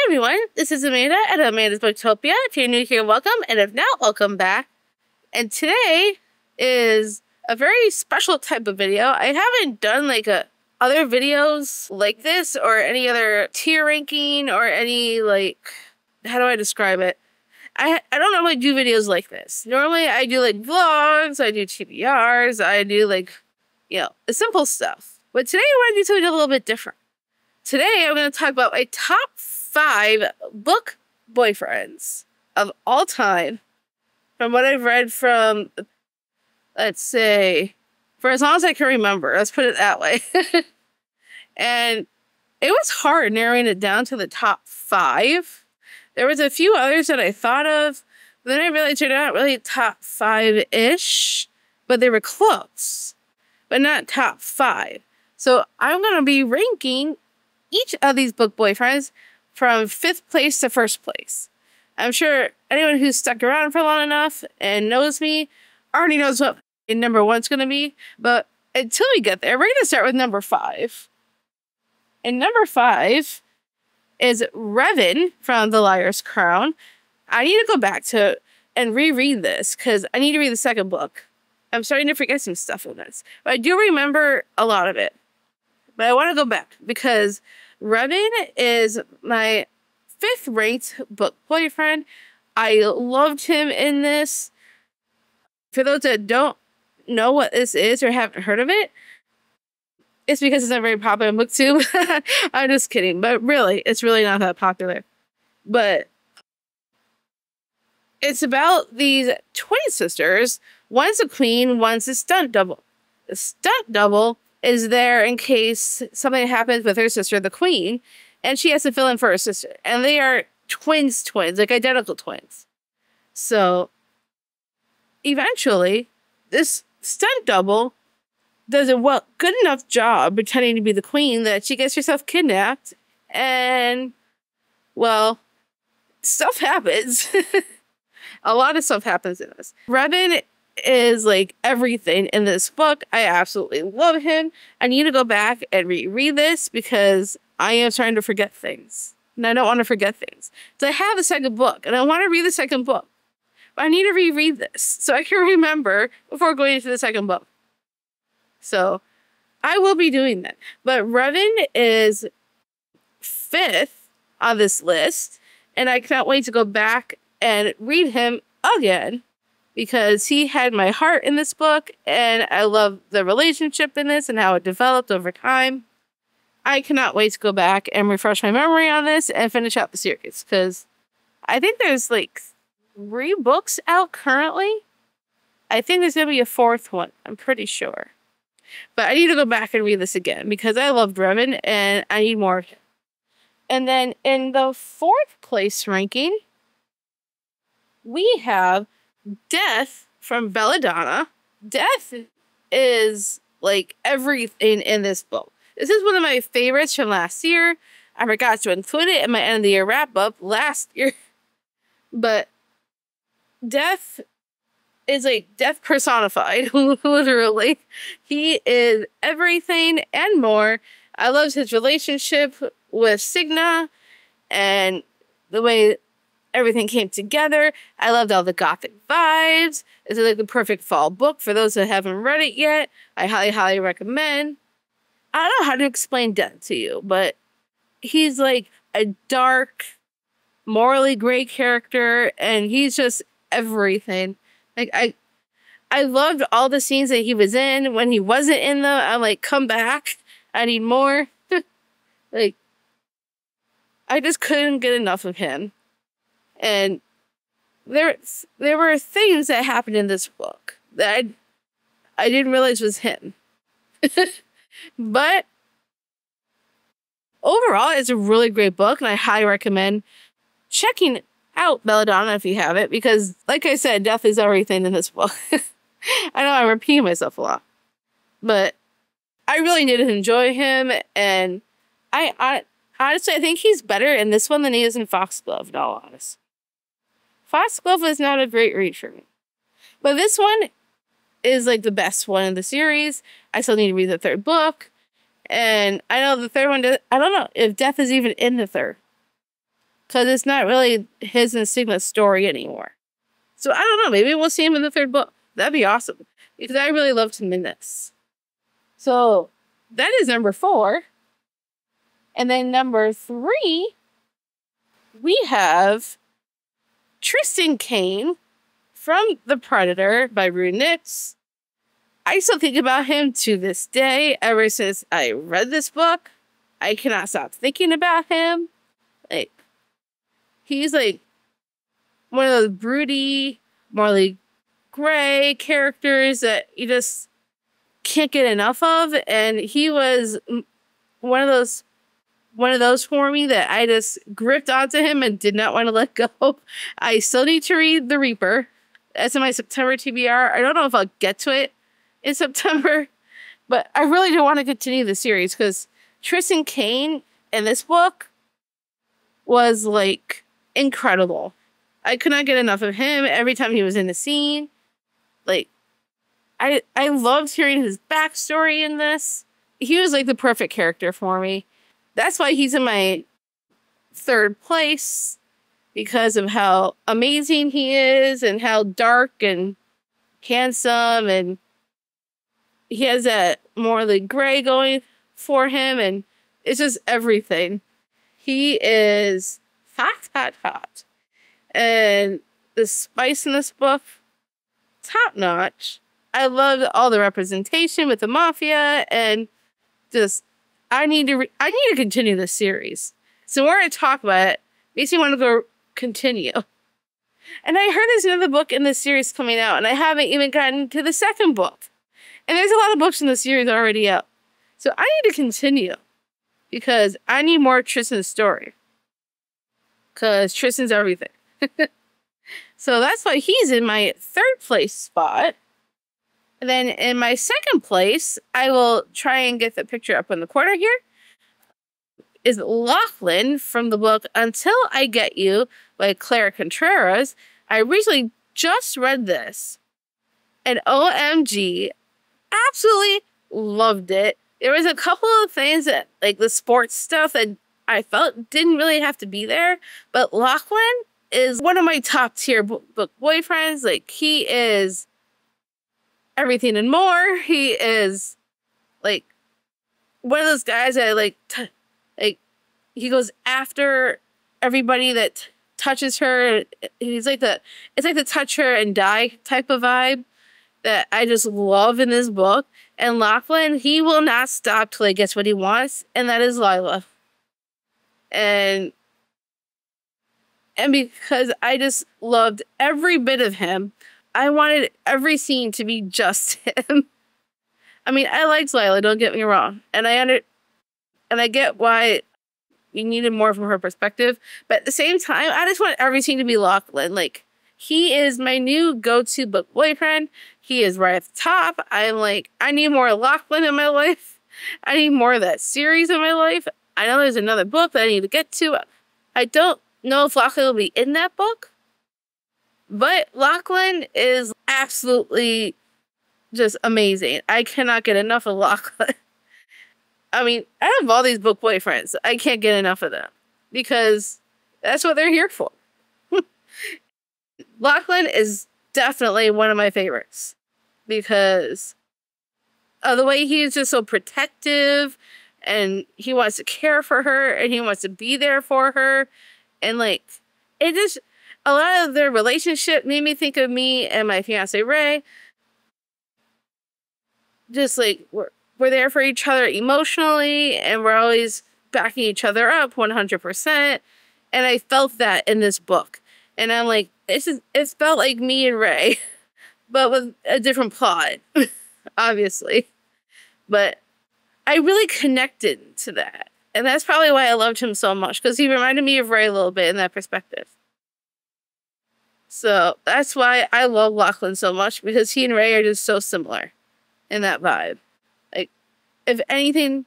everyone, this is Amanda at Amanda's Booktopia. If you're new here, welcome, and if not, welcome back. And today is a very special type of video. I haven't done other videos like this or any other tier ranking or any how do I describe it? I don't normally do videos like this. Normally I do vlogs, I do TBRs, I do the simple stuff. But today we're going to do something a little bit different. Today I'm going to talk about my top 5 book boyfriends of all time from what I've read from, let's say, for as long as I can remember. Let's put it that way. And it was hard narrowing it down to the top 5. There was a few others that I thought of, but then I realized they're not really top 5-ish, but they were close, but not top 5. So I'm going to be ranking each of these book boyfriends from 5th place to 1st place. I'm sure anyone who's stuck around for long enough and knows me already knows what number 1's going to be. But until we get there, we're going to start with number 5. And number 5 is Revan from The Liar's Crown. I need to go back to and reread this because I need to read the 2nd book. I'm starting to forget some stuff in this. But I do remember a lot of it. But I want to go back because Revan is my 5th ranked book boyfriend. I loved him in this. For those that don't know what this is or haven't heard of it, it's because it's not very popular on BookTube. I'm just kidding. But really, it's really not that popular. But it's about these twin sisters. One's a queen, one's a stunt double. The stunt double is there in case something happens with her sister, the queen, and she has to fill in for her sister. And they are twins, identical twins. So eventually, this stunt double does a good enough job pretending to be the queen that she gets herself kidnapped. And, well, stuff happens. A lot of stuff happens in this. Revan is everything in this book. I absolutely love him. I need to go back and reread this because I am starting to forget things. And I don't want to forget things. So I have the 2nd book and I want to read the 2nd book. But I need to reread this so I can remember before going into the 2nd book. So I will be doing that. But Revan is 5th on this list. And I cannot wait to go back and read him again, because he had my heart in this book, and I love the relationship in this and how it developed over time. I cannot wait to go back and refresh my memory on this and finish out the series, because I think there's 3 books out currently. I think there's going to be a 4th one. I'm pretty sure. But I need to go back and read this again, because I loved Revan, and I need more of him. And then in the 4th place ranking, we have Death from Belladonna. Death is everything in this book. This is one of my favorites from last year. I forgot to include it in my end of the year wrap up last year. But Death is death personified, literally. He is everything and more. I loved his relationship with Signa and the way everything came together. I loved all the gothic vibes. It's the perfect fall book for those that haven't read it yet. I highly, highly recommend. I don't know how to explain Death to you, but he's a dark, morally gray character, and he's just everything. I loved all the scenes that he was in. When he wasn't in them, I'm come back. I need more. I just couldn't get enough of him. And there were things that happened in this book that I didn't realize was him. But overall, it's a really great book, and I highly recommend checking out Belladonna if you have it, because, like I said, death is everything in this book. I know I'm repeating myself a lot, but I really did enjoy him, and I honestly, I think he's better in this one than he is in Foxglove, in all honesty. Foxglove is not a great read for me. But this one is the best one in the series. I still need to read the 3rd book. And I know the 3rd one, I don't know if Death is even in the 3rd. because it's not really his and Sigma's story anymore. So I don't know. Maybe we'll see him in the third book. That'd be awesome, because I really loved him in this. So that is number 4. And then number 3, we have Tristan Kane from The Predator by Rune Nix. I still think about him to this day. Ever since I read this book, I cannot stop thinking about him. Like, he's like one of those broody, Marley Gray characters that you just can't get enough of. And he was one of those for me that I just gripped onto him and did not want to let go. I still need to read The Reaper. That's in my September TBR. I don't know if I'll get to it in September, but I really do want to continue the series because Tristan Kane in this book was like incredible. I could not get enough of him every time he was in the scene. Like, I loved hearing his backstory in this. He was like the perfect character for me. That's why he's in my 3rd place, because of how amazing he is and how dark and handsome, and he has that Morley Gray going for him, and it's just everything. He is hot, hot, hot. And the spice in this book, top notch. I loved all the representation with the mafia, and just I need to continue this series. So we're going to talk about it. Makes me want to go continue. And I heard there's another book in this series coming out, and I haven't even gotten to the 2nd book. And there's a lot of books in the series already out. So I need to continue, because I need more Tristan's story. Because Tristan's everything. So that's why he's in my 3rd place spot. And then in my 2nd place, I will try and get the picture up in the corner here, is Lachlan from the book Until I Get You by Clara Contreras. I recently just read this, and OMG, absolutely loved it. There was a couple of things that, like the sports stuff, that I felt didn't really have to be there, but Lachlan is one of my top tier book boyfriends. Like, he is everything and more. He is like one of those guys that like he goes after everybody that touches her. He's like it's like the touch her and die type of vibe that I just love in this book. And Lachlan, he will not stop till he gets what he wants, and that is Lila. And because I just loved every bit of him, I wanted every scene to be just him. I mean, I liked Lila, don't get me wrong. And I get why you needed more from her perspective. But at the same time, I just want every scene to be Lachlan. Like, he is my new go-to book boyfriend. He is right at the top. I'm like, I need more Lachlan in my life. I need more of that series in my life. I know there's another book that I need to get to. I don't know if Lachlan will be in that book. But Lachlan is absolutely just amazing. I cannot get enough of Lachlan. I mean, I have all these book boyfriends. I can't get enough of them, because that's what they're here for. Lachlan is definitely one of my favorites, because of the way he's just so protective, and he wants to care for her, and he wants to be there for her. And like, it just, a lot of their relationship made me think of me and my fiance Ray. Just like, we're there for each other emotionally, and we're always backing each other up 100%. And I felt that in this book. And I'm like, it felt like me and Ray, but with a different plot, obviously. But I really connected to that. And that's probably why I loved him so much, because he reminded me of Ray a little bit in that perspective. So that's why I love Lachlan so much, because he and Ray are just so similar in that vibe. Like, if anything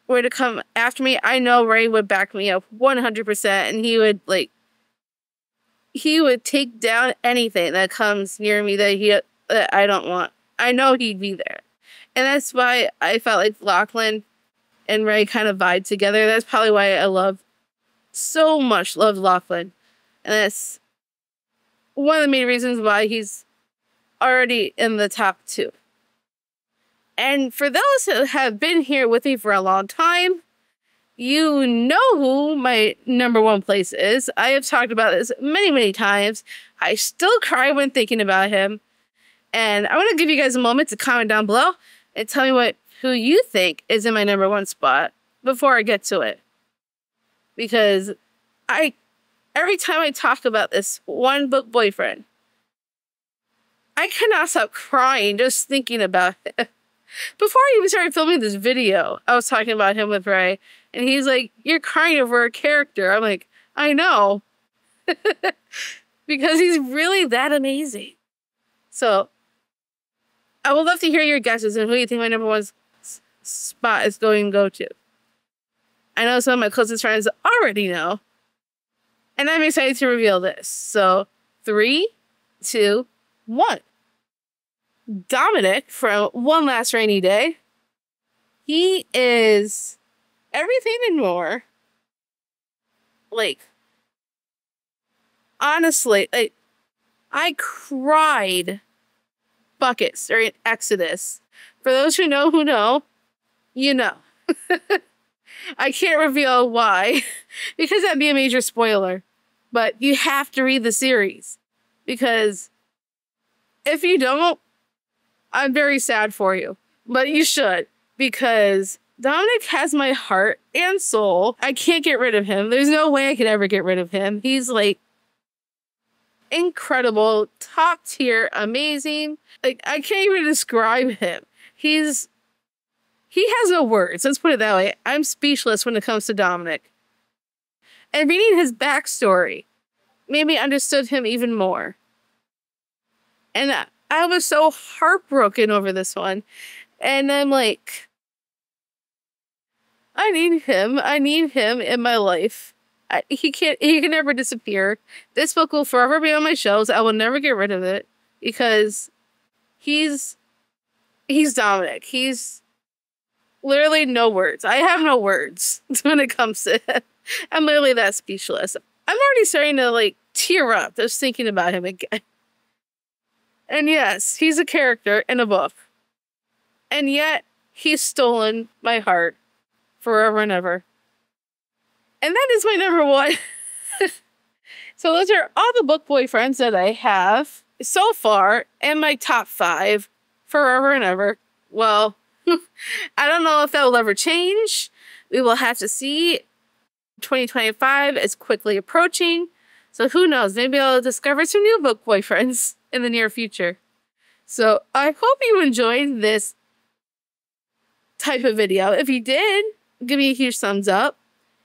were to come after me, I know Ray would back me up 100%, and he would take down anything that comes near me that I don't want. I know he'd be there. And that's why I felt like Lachlan and Ray kind of vibe together. That's probably why I love so much love Lachlan. And that's one of the main reasons why he's already in the top 2. And for those who have been here with me for a long time, you know who my number 1 place is. I have talked about this many, many times. I still cry when thinking about him. And I want to give you guys a moment to comment down below and tell me who you think is in my number 1 spot before I get to it. Because every time I talk about this one book boyfriend, I cannot stop crying just thinking about it. Before I even started filming this video, I was talking about him with Ray, and he's like, "You're crying over a character." I'm like, I know. Because he's really that amazing. So, I would love to hear your guesses on who you think my number 1 spot is going to go to. I know some of my closest friends already know. And I'm excited to reveal this. So, 3, 2, 1. Dominic from One Last Rainy Day. He is everything and more. Like, honestly, I cried buckets during Exodus. For those who know, you know. I can't reveal why, because that'd be a major spoiler. But you have to read the series, because if you don't, I'm very sad for you. But you should, because Dominic has my heart and soul. I can't get rid of him. There's no way I could ever get rid of him. He's like incredible, top tier, amazing. Like, I can't even describe him. He has no words. Let's put it that way. I'm speechless when it comes to Dominic. And reading his backstory made me understood him even more. And I was so heartbroken over this one. And I'm like, I need him. I need him in my life. He can never disappear. This book will forever be on my shelves. I will never get rid of it, because he's Dominic. He's literally no words. I have no words when it comes to it. I'm literally that speechless. I'm already starting to like tear up just thinking about him again. And yes, he's a character in a book. And yet, he's stolen my heart forever and ever. And that is my number 1. So those are all the book boyfriends that I have so far, and my top 5 forever and ever. Well, I don't know if that will ever change. We will have to see. 2025 is quickly approaching. So who knows? Maybe I'll discover some new book boyfriends in the near future. So I hope you enjoyed this type of video. If you did, give me a huge thumbs up.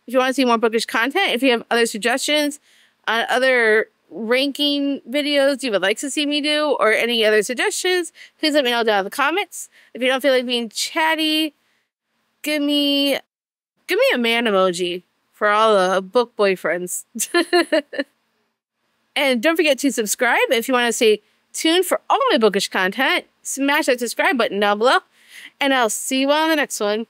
If you want to see more bookish content, if you have other suggestions on other ranking videos you would like to see me do, or any other suggestions, please let me know down in the comments. If you don't feel like being chatty, give me a man emoji for all the book boyfriends. And don't forget to subscribe if you want to stay tuned for all my bookish content. Smash that subscribe button down below, and I'll see you on the next one.